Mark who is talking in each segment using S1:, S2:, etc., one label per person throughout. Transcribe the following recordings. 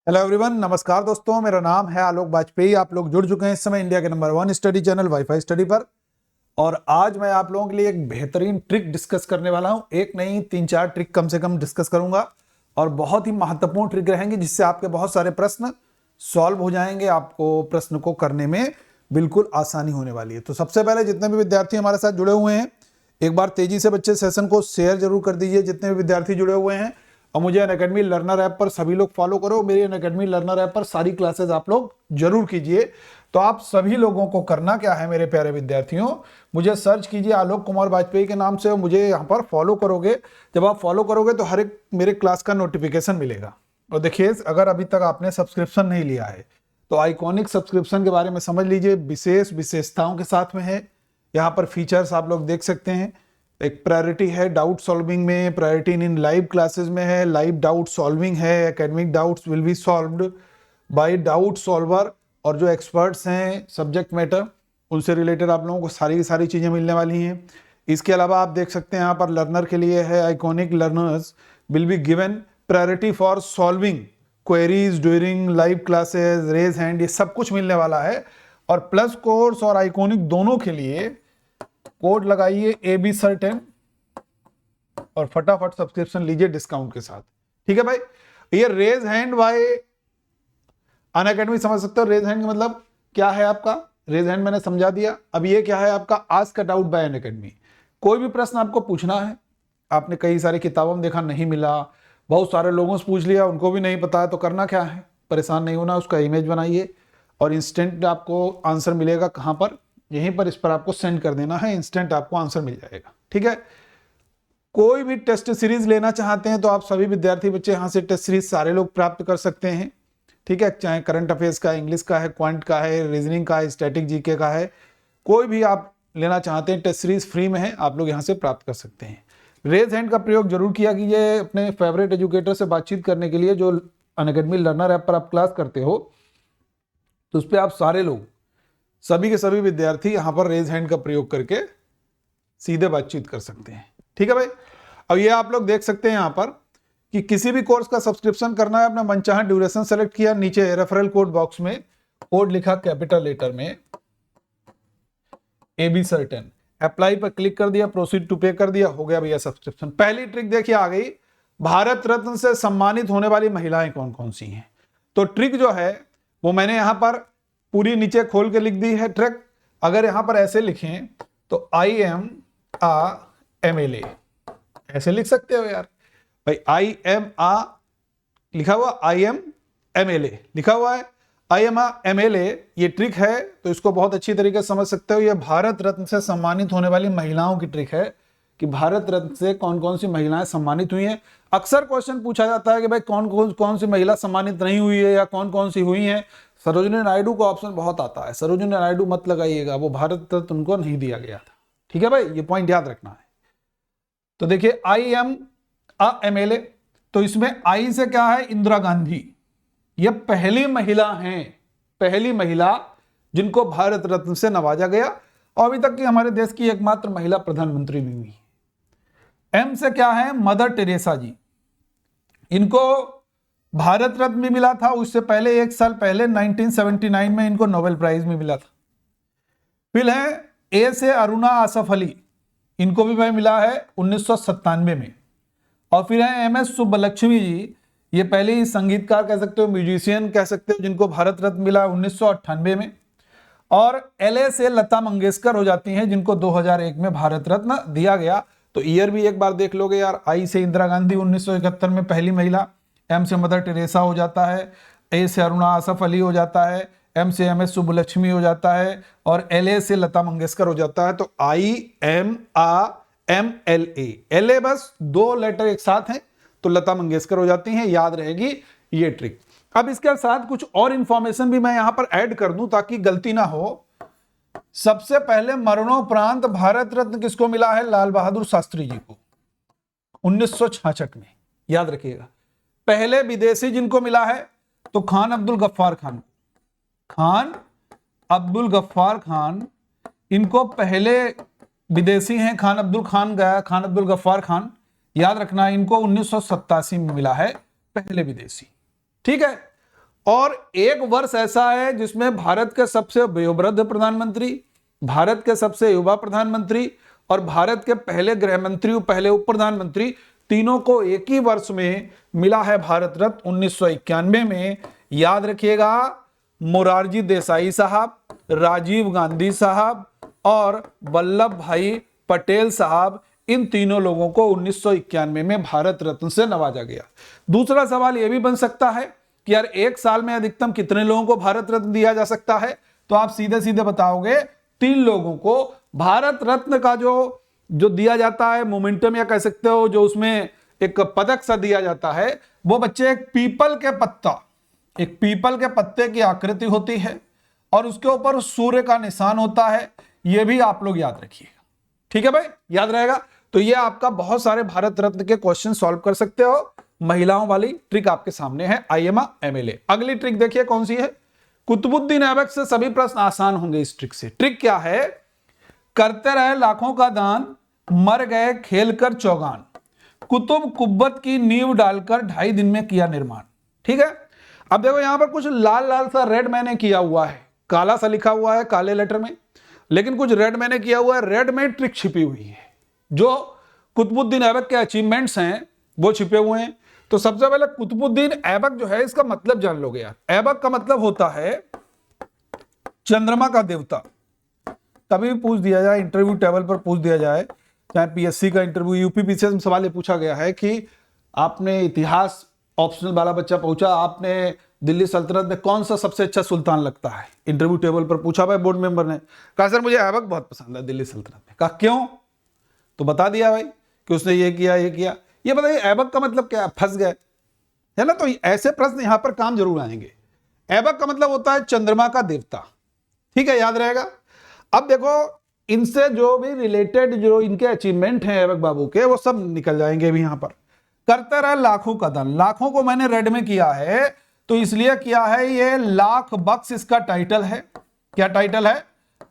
S1: Hello everyone, नमस्कार दोस्तों। मेरा नाम है आलोक वाजपेयी। आप लोग जुड़ चुके हैं इस समय इंडिया के number 1 study channel wifi study पर। और आज मैं आप लोगों के लिए एक बेहतरीन ट्रिक डिस्कस करने वाला हूं। एक नहीं 3-4 ट्रिक कम से कम डिस्कस करूंगा और बहुत ही महत्वपूर्ण ट्रिक रहेंगी जिससे आपके बहुत सारे प्रश्न सॉल्व हो जाएंगे। आपको प्रश्न को करने में बिल्कुल आसानी होने वाली है। तो सबसे पहले जितने भी विद्यार्थी हमारे साथ जुड़े हुए हैं, एक बार तेजी से बच्चे सेशन को शेयर जरूर कर दीजिए जितने भी विद्यार्थी जुड़े हुए हैं। और मुझे अनअकैडमी लर्नर ऐप पर सभी लोग फॉलो करो। मेरी अनअकैडमी लर्नर ऐप पर सारी क्लासेस आप लोग जरूर कीजिए। तो आप सभी लोगों को करना क्या है मेरे प्यारे विद्यार्थियों, मुझे सर्च कीजिए आलोक कुमार वाजपेयी के नाम से और मुझे यहाँ पर फॉलो करोगे। जब आप फॉलो करोगे तो हर एक मेरे क्लास का नोटिफिकेशन मिलेगा। और देखिए, अगर अभी तक आपने सब्सक्रिप्शन नहीं लिया है तो आइकॉनिक सब्सक्रिप्शन के बारे में समझ लीजिए। विशेषताओं के साथ में है। यहाँ पर फीचर्स आप लोग देख सकते हैं। एक प्रायोरिटी है डाउट सॉल्विंग में, प्रायोरिटी इन लाइव क्लासेस में है, लाइव डाउट सॉल्विंग है, academic doubts will be solved by doubt solver. और जो एक्सपर्ट्स हैं सब्जेक्ट मैटर उनसे रिलेटेड आप लोगों को सारी की सारी चीज़ें मिलने वाली हैं। इसके अलावा आप देख सकते हैं यहाँ पर लर्नर के लिए है iconic learners will be given priority for solving queries during live classes, raise hand, ये सब कुछ मिलने वाला है। और प्लस कोर्स और आइकॉनिक दोनों के लिए कोड लगाइए AB Sir10 और फटाफट सब्सक्रिप्शन लीजिए डिस्काउंट के साथ। ठीक है भाई। ये रेज हैंड बाय अनअकैडमी समझ सकते हो। रेज हैंड का मतलब क्या है आपका, रेज हैंड मैंने समझा दिया। अब ये क्या है आपका ask it out by Unacademy. कोई भी प्रश्न आपको पूछना है, आपने कई सारी किताबों में देखा नहीं मिला, बहुत सारे लोगों से पूछ लिया उनको भी नहीं पता है, तो करना क्या है, परेशान नहीं होना, उसका इमेज बनाइए और इंस्टेंट आपको आंसर मिलेगा। कहाँ पर, यहीं पर, इस पर आपको सेंड कर देना है, इंस्टेंट आपको आंसर मिल जाएगा। ठीक है। कोई भी टेस्ट सीरीज लेना चाहते हैं तो आप सभी विद्यार्थी बच्चे यहां से टेस्ट सीरीज सारे लोग प्राप्त कर सकते हैं। ठीक है, चाहे करंट अफेयर्स का, इंग्लिश का है, क्वांट का है, रीजनिंग का है, स्टैटिक जीके का है, कोई भी आप लेना चाहते हैं टेस्ट सीरीज फ्री में है, आप लोग यहाँ से प्राप्त कर सकते हैं। रेज हैंड का प्रयोग जरूर किया कीजिए अपने फेवरेट एजुकेटर से बातचीत करने के लिए। जो अनअकैडमी लर्नर ऐप पर आप क्लास करते हो तो उस पर आप सारे लोग, सभी के सभी विद्यार्थी यहाँ पर रेज हैंड का प्रयोग करके सीधे बातचीत कर सकते हैं। ठीक है भाई। अब ये आप लोग देख सकते हैं यहाँ पर कि किसी भी कोर्स का सब्सक्रिप्शन करना है, अपना मनचाहा ड्यूरेशन सेलेक्ट किया, नीचे रेफरल कोड बॉक्स में कोड लिखा कैपिटल लेटर में AB Sir10, अप्लाई पर क्लिक कर दिया, प्रोसीड टू पे कर दिया, हो गया भैया सब्सक्रिप्शन। पहली ट्रिक देखिए आ गई, भारत रत्न से सम्मानित होने वाली महिलाएं कौन कौन सी हैं। तो ट्रिक जो है वो मैंने यहां पर पूरी नीचे खोल के लिख दी है ट्रिक। अगर यहां पर ऐसे लिखें तो I am a MLA, ऐसे लिख सकते हो यार भाई। I am a लिखा हुआ, I am MLA लिखा हुआ है, I am a MLA, ये ट्रिक है तो इसको बहुत अच्छी तरीके से समझ सकते हो। ये भारत रत्न से सम्मानित होने वाली महिलाओं की ट्रिक है कि भारत रत्न से कौन कौन सी महिलाएं सम्मानित हुई हैं। अक्सर क्वेश्चन पूछा जाता है कि भाई कौन सी महिला सम्मानित नहीं हुई है या कौन कौन सी हुई हैं। सरोजिनी नायडू का ऑप्शन बहुत आता है, सरोजिनी नायडू मत लगाइएगा, वो भारत रत्न उनको नहीं दिया गया था। ठीक है भाई, ये पॉइंट याद रखना है। तो देखिए I am a MLA, तो इसमें आई से क्या है, इंदिरा गांधी। ये पहली महिला हैं, पहली महिला जिनको भारत रत्न से नवाजा गया और अभी तक की हमारे देश की एकमात्र महिला प्रधानमंत्री भी हुई। एम से क्या है, मदर टेरेसा जी, इनको भारत रत्न भी मिला था, उससे पहले 1 साल पहले 1979 में इनको नोबेल प्राइज भी मिला था। फिर है ए से अरुणा आसफ अली, इनको भी भाई मिला है 1997 में। और फिर है MS सुब्बलक्ष्मी जी, ये पहले ही संगीतकार कह सकते हो, म्यूजिशियन कह सकते हो, जिनको भारत रत्न मिला 1998 में। और LA से लता मंगेशकर हो जाती हैं जिनको 2001 में भारत रत्न दिया गया। तो ईयर भी एक बार देख लोगे यार। आई से इंदिरा गांधी 1971 में पहली महिला, M से मदर टेरेसा हो जाता है, A से अरुणा आसफ अली हो जाता है, M से MS सुब्बलक्ष्मी हो जाता है और LA से लता मंगेशकर हो जाता है। तो IMAMLA, LA बस 2 लेटर एक साथ हैं तो लता मंगेशकर हो जाती हैं, याद रहेगी ये ट्रिक। अब इसके साथ कुछ और इंफॉर्मेशन भी मैं यहां पर ऐड कर दूं ताकि गलती ना हो। सबसे पहले मरणोपरांत भारत रत्न किसको मिला है, लाल बहादुर शास्त्री जी को 1966 में, याद रखिएगा। पहले विदेशी जिनको मिला है तो खान अब्दुल गफ्फार खान, खान अब्दुल गफ्फार खान, इनको पहले विदेशी हैं, खान अब्दुल गफ्फार खान, याद रखना। इनको 1987 में मिला है पहले विदेशी। ठीक है। और एक वर्ष ऐसा है जिसमें भारत के सबसे वयोवृद्ध प्रधानमंत्री, भारत के सबसे युवा प्रधानमंत्री और भारत के पहले गृह मंत्री, पहले उप प्रधानमंत्री, तीनों को एक ही वर्ष में मिला है भारत रत्न 1991 में। याद रखिएगा, मोरारजी देसाई साहब, राजीव गांधी साहब और वल्लभ भाई पटेल साहब, इन तीनों लोगों को 1991 में भारत रत्न से नवाजा गया। दूसरा सवाल यह भी बन सकता है कि यार एक साल में अधिकतम कितने लोगों को भारत रत्न दिया जा सकता है, तो आप सीधे सीधे बताओगे 3 लोगों को। भारत रत्न का जो दिया जाता है मोमेंटम, या कह सकते हो जो उसमें एक पदक सा दिया जाता है, वो बच्चे एक पीपल के पत्ता, एक पीपल के पत्ते की आकृति होती है और उसके ऊपर सूर्य का निशान होता है। यह भी आप लोग याद रखिएगा, ठीक है भाई, याद रहेगा। तो ये आपका बहुत सारे भारत रत्न के क्वेश्चन सॉल्व कर सकते हो। महिलाओं वाली ट्रिक आपके सामने है, IMA MLA। अगली ट्रिक देखिए कौन सी है। कुतुबुद्दीन ऐबक से सभी प्रश्न आसान होंगे इस ट्रिक से। ट्रिक क्या है? करते रहे लाखों का दान, मर गए खेलकर चौगान, कुतुब कुब्बत की नींव डालकर 2.5 दिन में किया निर्माण। ठीक है, अब देखो यहां पर कुछ लाल लाल सा रेड मैंने किया हुआ है, काला सा लिखा हुआ है काले लेटर में, लेकिन कुछ रेड मैंने किया हुआ है। रेड में ट्रिक छिपी हुई है, जो कुतुबुद्दीन ऐबक के अचीवमेंट्स हैं वो छिपे हुए हैं। तो सबसे पहले कुतुबुद्दीन ऐबक जो है, इसका मतलब जान लोगे यार। ऐबक का मतलब होता है चंद्रमा का देवता। कभी भी पूछ दिया जाए, इंटरव्यू टेबल पर पूछ दिया जाए, चाहे PSC का इंटरव्यू, यूपीपीसीएस में सवाल ये पूछा गया है कि आपने इतिहास ऑप्शनल वाला बच्चा पूछा, आपने दिल्ली सल्तनत में कौन सा सबसे अच्छा सुल्तान लगता है, इंटरव्यू टेबल पर पूछा भाई बोर्ड मेंबर ने, कहा सर मुझे ऐबक बहुत पसंद है दिल्ली सल्तनत में। कहा क्यों? तो बता दिया भाई कि उसने ये किया ये किया। ये बताइए ऐबक का मतलब क्या? फंस गए, है ना। तो ऐसे प्रश्न यहां पर काम जरूर आएंगे। ऐबक का मतलब होता है चंद्रमा का देवता, ठीक है, याद रहेगा। अब देखो इनसे जो भी रिलेटेड जो इनके अचीवमेंट हैं ऐबक बाबू के, वो सब निकल जाएंगे भी यहां पर। करते रहे लाखों का दान, लाखों को मैंने रेड में किया है तो इसलिए किया है, ये लाख बक्स इसका टाइटल है। क्या टाइटल है?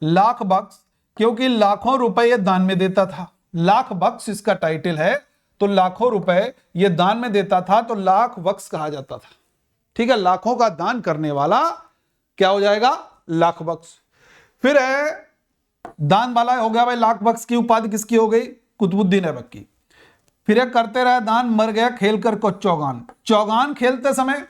S1: लाख बक्स, क्योंकि लाखों रुपए ये दान में देता था। लाख बक्स इसका टाइटल है, तो लाखों रुपए ये दान में देता था, तो लाख बक्स कहा जाता था। ठीक है, लाखों का दान करने वाला क्या हो जाएगा? लाख बक्स। फिर है दान वाला हो गया भाई, लाख बक्स की उपाधि किसकी हो गई? कुतुबुद्दीन ऐबक की। फिर एक करते रहे दान, मर गया खेल कर को चौगान। चौगान खेलते समय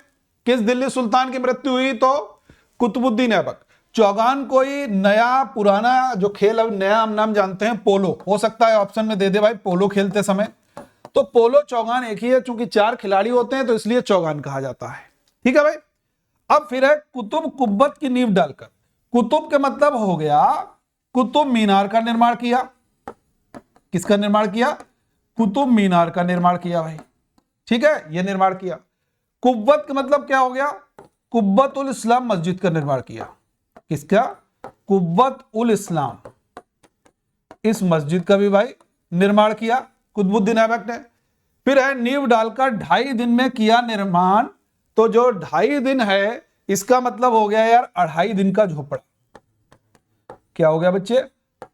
S1: किस दिल्ली सुल्तान की मृत्यु हुई? तो कुतुबुद्दीन ऐबक। चौगान कोई नया पुराना जो खेल, अब नया हम नाम जानते हैं पोलो, हो सकता है ऑप्शन में दे दे भाई पोलो खेलते समय, तो पोलो चौगान एक ही है, चूंकि 4 खिलाड़ी होते हैं तो इसलिए चौगान कहा जाता है। ठीक है भाई। अब फिर है कुतुब कुब्बत की नींव डालकर। कुतुब के मतलब हो गया कुतुब मीनार का निर्माण किया। किसका निर्माण किया? कुतुब मीनार का निर्माण किया भाई, ठीक है, यह निर्माण किया। कुब्बत का मतलब क्या हो गया? कुब्बत उल इस्लाम मस्जिद का निर्माण किया। किसका? कुब्बत उल इस्लाम, इस मस्जिद का भी भाई निर्माण किया कुतुबुद्दीन ऐबक ने। फिर है नींव डालकर 2.5 दिन में किया निर्माण। तो जो 2.5 दिन है इसका मतलब हो गया यार 2.5 दिन का झोपड़ा। क्या हो गया बच्चे?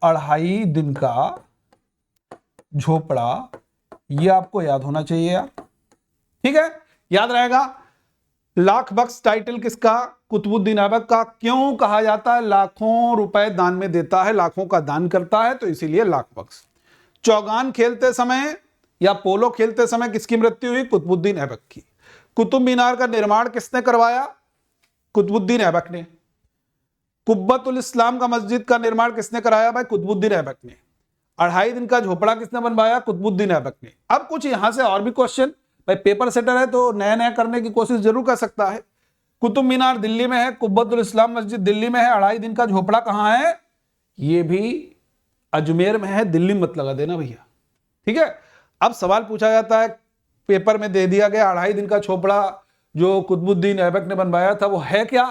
S1: 2.5 दिन का झोपड़ा। ये आपको याद होना चाहिए यार, ठीक है, याद रहेगा। लाख बक्स टाइटल किसका? कुतुबुद्दीन ऐबक का। क्यों कहा जाता है? लाखों रुपए दान में देता है, लाखों का दान करता है, तो इसीलिए लाख बक्स। चौगान खेलते समय या पोलो खेलते समय किसकी मृत्यु हुई? कुतुबुद्दीन ऐबक की। कुतुब मीनार का निर्माण किसने करवाया? कुतुबुद्दीन ऐबक ने। कुब्बत उल इस्लाम का मस्जिद का निर्माण किसने कराया भाई? कुतुबुद्दीन ऐबक ने। 2.5 दिन का झोपड़ा किसने बनवाया? कुतुबुद्दीन ऐबक ने। अब कुछ यहां से और भी क्वेश्चन, भाई पेपर सेटर है तो नया नया करने की कोशिश जरूर कर सकता है। कुतुब मीनार दिल्ली में है, कुब्बत उल इस्लाम मस्जिद दिल्ली में है, 2.5 दिन का झोपड़ा कहां है? ये भी अजमेर में है, दिल्ली मत लगा देना भैया, ठीक है। अब सवाल पूछा जाता है, पेपर में दे दिया गया 2.5 दिन का झोपड़ा जो कुतुबुद्दीन ऐबक ने बनवाया था वो है क्या?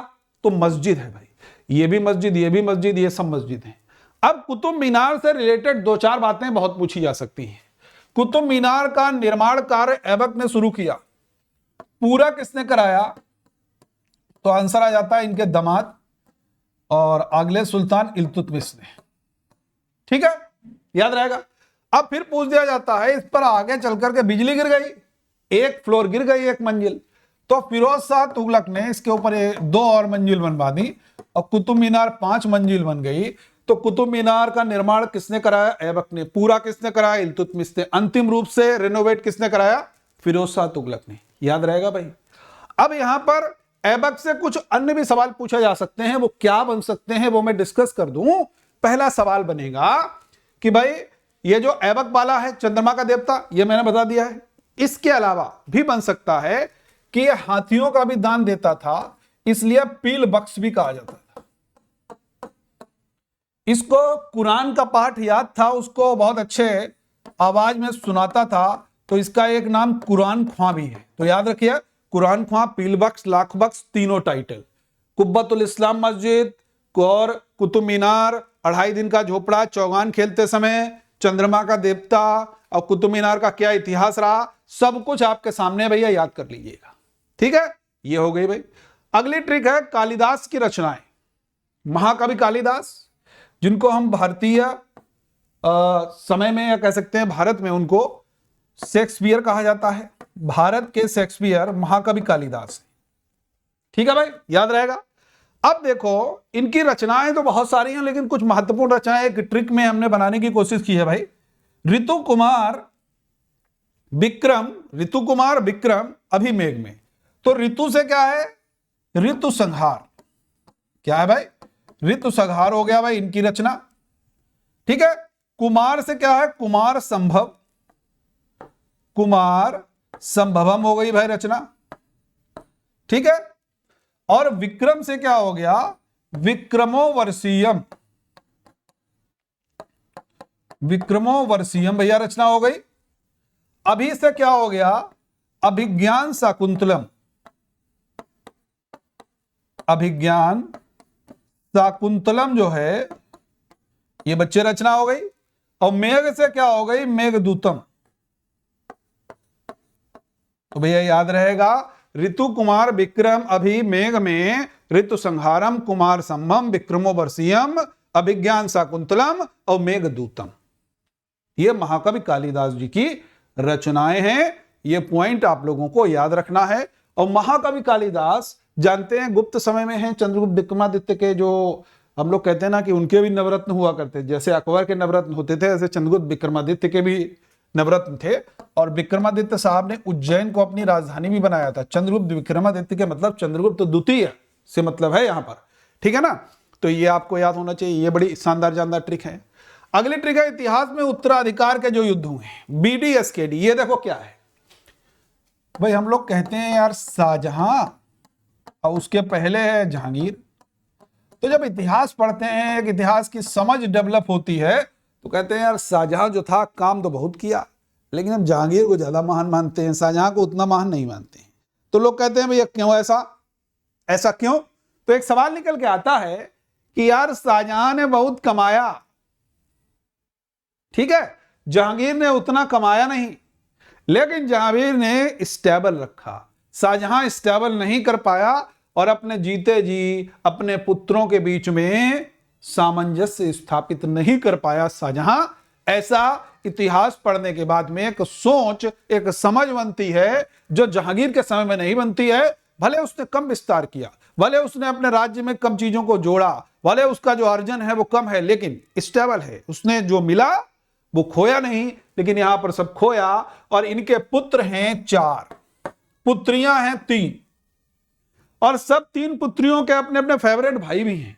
S1: तो मस्जिद है भाई। ये भी मस्जिद, ये भी मस्जिद, ये सब मस्जिद है। अब कुतुब मीनार से रिलेटेड 2-4 बातें बहुत पूछी जा सकती हैं। कुतुब मीनार का निर्माण कार्य ऐबक ने शुरू किया, पूरा किसने कराया? तो आंसर आ जाता है इनके दामाद और अगले सुल्तान इल्तुतमिश ने, ठीक है, याद रहेगा। अब फिर पूछ दिया जाता है, इस पर आगे चल करके बिजली गिर गई, एक फ्लोर गिर गई, एक मंजिल, तो फिरोज शाह तुगलक ने इसके ऊपर 2 और मंजिल बनवा दी और कुतुब मीनार 5 मंजिल बन गई। तो कुतुब मीनार का निर्माण किसने कराया? ऐबक ने। पूरा किसने कराया? इल्तुतमिश ने। अंतिम रूप से रेनोवेट किसने कराया? फिरोज शाह तुगलक ने। याद रहेगा भाई। अब यहां पर ऐबक से कुछ अन्य भी सवाल पूछे जा सकते हैं, वो क्या बन सकते हैं वो मैं डिस्कस कर दूं। पहला सवाल बनेगा कि भाई ये जो ऐबक वाला है चंद्रमा का देवता, ये मैंने बता दिया है। इसके अलावा भी बन सकता है कि ये हाथियों का भी दान देता था, इसलिए पील बख्श भी कहा जाता था। इसको कुरान का पाठ याद था, उसको बहुत अच्छे आवाज में सुनाता था, तो इसका एक नाम कुरान ख्वां भी है। तो याद रखिए, कुरान ख्वां, पील बख्श, लाख बख्श, तीनों टाइटल। कुब्बतुल इस्लाम मस्जिद और कुतुब मीनार, 2.5 दिन का झोपड़ा, चौगान खेलते समय, चंद्रमा का देवता और कुतुब मीनार का क्या इतिहास रहा, सब कुछ आपके सामने भैया, याद कर लीजिएगा। ठीक है, ये हो गई भाई। अगली ट्रिक है कालिदास की रचनाएं। महाकवि कालिदास, जिनको हम भारतीय समय में या कह सकते हैं भारत में उनको शेक्सपियर कहा जाता है। भारत के शेक्सपियर महाकवि कालिदास। ठीक है भाई, याद रहेगा। अब देखो इनकी रचनाएं तो बहुत सारी हैं, लेकिन कुछ महत्वपूर्ण रचनाएं एक ट्रिक में हमने बनाने की कोशिश की है भाई। ऋतु कुमार विक्रम अभिमेघ में। तो ऋतु से क्या है? ऋतु संहार। क्या है भाई? ऋतु संहार हो गया भाई इनकी रचना। ठीक है। कुमार से क्या है? कुमार संभवम हो गई भाई रचना। ठीक है। और विक्रम से क्या हो गया? विक्रमोवर्षीयम भैया रचना हो गई। अभी से क्या हो गया? अभिज्ञान शाकुंतलम जो है ये बच्चे रचना हो गई। और मेघ से क्या हो गई? मेघदूतम। तो भैया याद रहेगा, ऋतु कुमार विक्रम अभि मेघ में, ऋतु संहारम कुमार संभम विक्रमोवर्षीयम अभिज्ञान शाकुंतलम और मेघदूतम। ये महाकवि कालिदास जी की रचनाएं हैं। ये पॉइंट आप लोगों को याद रखना है। और महाकवि कालिदास जानते हैं गुप्त समय में हैं चंद्रगुप्त विक्रमादित्य के, जो हम लोग कहते हैं ना कि उनके भी नवरत्न हुआ करते, जैसे अकबर के नवरत्न होते थे ऐसे चंद्रगुप्त विक्रमादित्य के भी नवरत्न थे। और विक्रमादित्य साहब ने उज्जैन को अपनी राजधानी भी बनाया था। चंद्रगुप्त विक्रमादित्य के मतलब चंद्रगुप्त द्वितीय से मतलब है यहां पर। ठीक है ना। तो ये आपको याद होना चाहिए। ये बड़ी शानदार ट्रिक है। अगली ट्रिक है इतिहास में उत्तराधिकार के जो युद्ध हुए हैं, BDSKD। ये देखो क्या है भाई। हम लोग कहते हैं यार शाहजहां और उसके पहले है जहांगीर। तो जब इतिहास पढ़ते हैं, एक इतिहास की समझ डेवलप होती है, तो कहते हैं यार शाहजहां जो था काम तो बहुत किया, लेकिन हम जहांगीर को ज्यादा महान मानते हैं, शाहजहां को उतना महान नहीं मानते हैं। तो लोग कहते हैं भैया क्यों ऐसा क्यों? तो एक सवाल निकल के आता है कि यार शाहजहां ने बहुत कमाया, ठीक है, जहांगीर ने उतना कमाया नहीं, लेकिन जहांगीर ने स्टेबल रखा, शाहजहां स्टेबल नहीं कर पाया और अपने जीते जी अपने पुत्रों के बीच में सामंजस्य स्थापित नहीं कर पाया शाहजहां। ऐसा इतिहास पढ़ने के बाद में एक सोच, एक समझ बनती है जो जहांगीर के समय में नहीं बनती है। भले उसने कम विस्तार किया, भले उसने अपने राज्य में कम चीजों को जोड़ा, भले उसका जो अर्जन है वो कम है, लेकिन स्टेबल है। उसने जो मिला वो खोया नहीं, लेकिन यहां पर सब खोया। और इनके पुत्र हैं 4, पुत्रियां हैं 3, और सब 3 पुत्रियों के अपने अपने फेवरेट भाई भी हैं।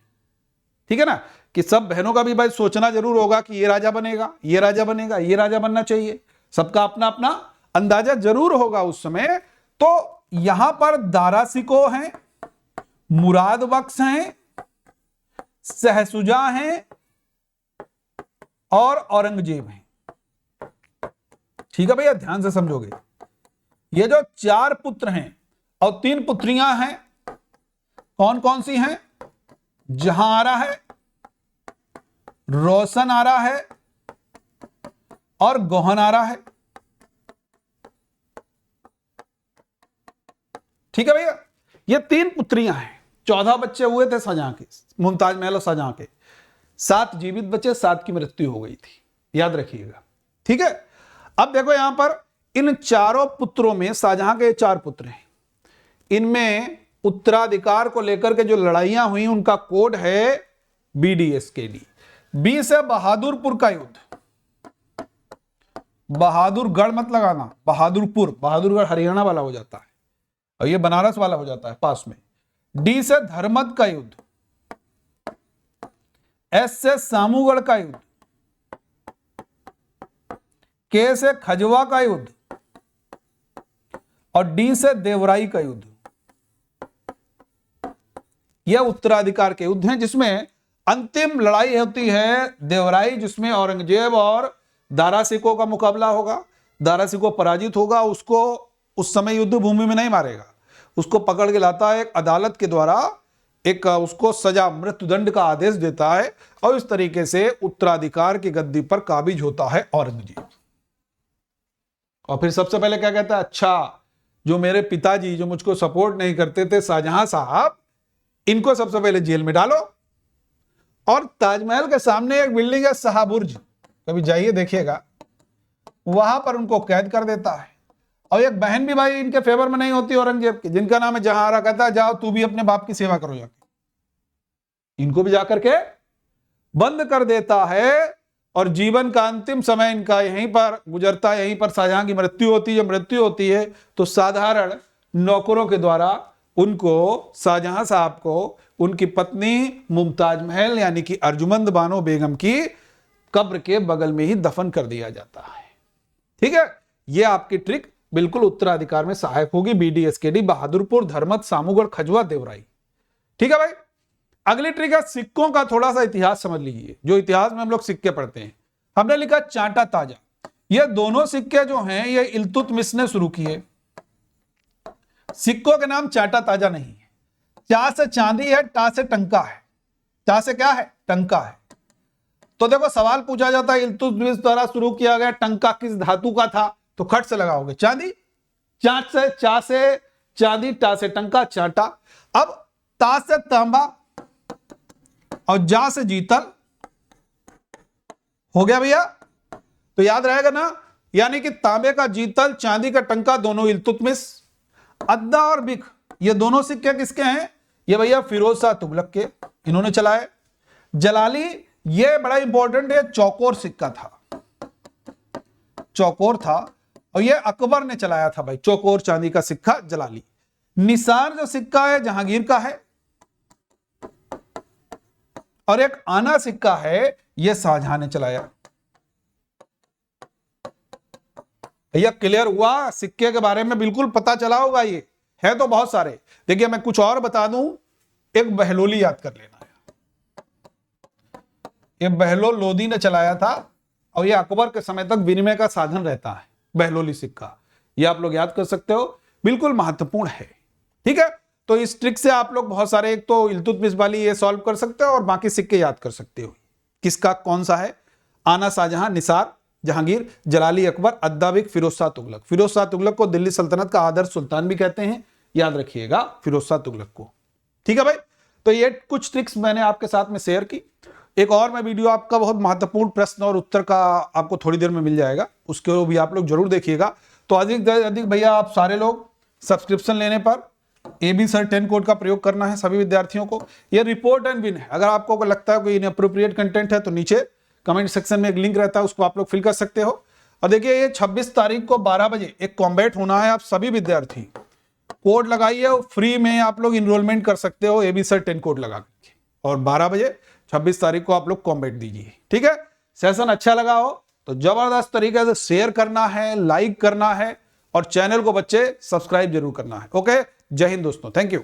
S1: ठीक है ना, कि सब बहनों का भी भाई सोचना जरूर होगा कि ये राजा बनेगा, ये राजा बनेगा, ये राजा बनना चाहिए। सबका अपना अपना अंदाजा जरूर होगा उस समय। तो यहां पर दारा शिकोह हैं, मुराद बख्श हैं, सहसुजा हैं और औरंगजेब हैं। ठीक है भैया, ध्यान से समझोगे। ये जो 4 पुत्र हैं और 3 पुत्रियां हैं, कौन कौन सी हैं? जहां आरा है, रोशन आरा है और गोहन आरा है। ठीक है भैया, ये 3 पुत्रियां हैं। 14 बच्चे हुए थे शाहजहां के, मुमताज महल और शाहजहां के। 7 जीवित बचे, 7 की मृत्यु हो गई थी, याद रखिएगा। ठीक है। अब देखो यहां पर इन चारों पुत्रों में, शाहजहां के 4 पुत्र हैं, इनमें उत्तराधिकार को लेकर के जो लड़ाइयां हुई उनका कोड है BDSKD। बी से बहादुरपुर का युद्ध, बहादुरगढ़ मत लगाना, बहादुरपुर, बहादुरगढ़ हरियाणा वाला हो जाता है और ये बनारस वाला हो जाता है पास में। डी से धर्मद का युद्ध, एस से सामूगढ़ का युद्ध, के से खजवा का युद्ध और डी से देवराई का युद्ध। यह उत्तराधिकार के युद्ध हैं जिसमें अंतिम लड़ाई होती है देवराई, जिसमें औरंगजेब और दारा सिकों का मुकाबला होगा। दारा सिको पराजित होगा, उसको उस समय युद्ध भूमि में नहीं मारेगा, उसको पकड़ के लाता है एक अदालत के द्वारा, एक उसको सजा मृत्युदंड का आदेश देता है और इस तरीके से उत्तराधिकार की गद्दी पर काबिज होता है औरंगजेब। और फिर सबसे पहले क्या कहता है, अच्छा जो मेरे पिताजी जो मुझको सपोर्ट नहीं करते थे शाहजहां साहब, इनको सबसे पहले जेल में डालो। और ताजमहल के सामने एक बिल्डिंग है शाहबुर्ज, कभी जाइए देखिएगा, वहां पर उनको कैद कर देता है। और एक बहन भी भाई इनके फेवर में नहीं होती औरंगजेब की, जिनका नाम है जहांआरा, कहता है जाओ तू भी अपने बाप की सेवा करो जाके। इनको भी जाकर के बंद कर देता है और जीवन का अंतिम समय इनका यहीं पर गुजरता है। यहीं पर शाहजहां की मृत्यु होती है। जब मृत्यु होती है तो साधारण नौकरों के द्वारा उनको, शाहजहां साहब को, उनकी पत्नी मुमताज महल यानी कि अर्जुमंद बानो बेगम की कब्र के बगल में ही दफन कर दिया जाता है। ठीक है, यह आपकी ट्रिक बिल्कुल उत्तराधिकार में सहायक होगी। BDSKD, बहादुरपुर, धर्मद, सामूगढ़, खजवा, देवराई। ठीक है भाई, अगली ट्रिक है सिक्कों का थोड़ा सा इतिहास समझ लीजिए। जो इतिहास में हम लोग सिक्के पढ़ते हैं, हमने लिखा चांटा ताजा। ये दोनों सिक्के जो हैं ये इल्तुतमिश ने शुरू किए। सिक्कों के नाम चांटा ताजा नहीं है। चा से चांदी है, टा से टंका है। चा से क्या है, टंका है। तो देखो सवाल पूछा जाता है इल्तुतमिश द्वारा शुरू किया गया टंका किस धातु का था, तो खट से लगाओगे चांदी। चा से चांदी, टा से टंका, चांटा। अब ता से तांबा और जा से जीतल हो गया भैया, तो याद रहेगा ना, यानी कि तांबे का जीतल, चांदी का टंका दोनों इल्तुतमिश। अद्दा और बिख ये दोनों सिक्के किसके हैं, ये भैया फिरोज शाह तुगलक के, इन्होंने चलाए। जलाली ये बड़ा इंपॉर्टेंट है, चौकोर सिक्का था, चौकोर था और ये अकबर ने चलाया था भाई, चौकोर चांदी का सिक्का जलाली। निसार जो सिक्का है जहांगीर का है और एक आना सिक्का है ये शाहजहां ने चलाया। भैया क्लियर हुआ, सिक्के के बारे में बिल्कुल पता चला होगा। ये है तो बहुत सारे। देखिए मैं कुछ और बता दूं, एक बहलोली याद कर लेना है। ये बहलोल लोदी ने चलाया था और ये अकबर के समय तक विनिमय का साधन रहता है, बहलोली सिक्का। ये आप लोग याद कर सकते हो, बिल्कुल महत्वपूर्ण है। ठीक है, तो इस ट्रिक से आप लोग बहुत सारे, एक तो इल्तुतमिश वाली ये सॉल्व कर सकते हो और बाकी सिक्के याद कर सकते हो, किसका कौन सा है। आना शाहजहां, निसार जहांगीर, जलाली अकबर, अद्दा बिख फिरोज शाह तुगलक। फिरोज शाह तुगलक को दिल्ली सल्तनत का आदर्श सुल्तान भी कहते हैं, याद रखिएगा फिरोज शाह तुगलक को। ठीक है भाई, तो ये कुछ ट्रिक्स मैंने आपके साथ में शेयर की। एक और मैं वीडियो आपका बहुत महत्वपूर्ण प्रश्न और उत्तर का आपको थोड़ी देर में मिल जाएगा, उसके भी आप लोग जरूर देखिएगा। तो अधिक से अधिक भैया आप सारे लोग सब्सक्रिप्शन लेने पर AB सर 10 कोड का प्रयोग करना है सभी विद्यार्थियों को। ये रिपोर्ट एंड विन है। अगर आपको लगता है कोई इनअप्रोप्रिएट कंटेंट है तो नीचे कमेंट सेक्शन में एक लिंक रहता है, उसको आप लोग फिल कर सकते हो। और देखिए ये 26 तारीख को 12 बजे एक कॉम्बैट होना है। आप सभी विद्यार्थी कोड लगाइए, फ्री में आप लोग इनरोलमेंट कर सकते हो AB सर 10 कोड लगा करके, और 12 बजे 26 तारीख को आप लोग कॉम्बैट दीजिए। ठीक है, सेशन अच्छा लगा हो तो जबरदस्त तरीके से शेयर करना है, लाइक करना है और चैनल को बच्चे सब्सक्राइब जरूर करना है। ओके, जय हिंद दोस्तों, थैंक यू।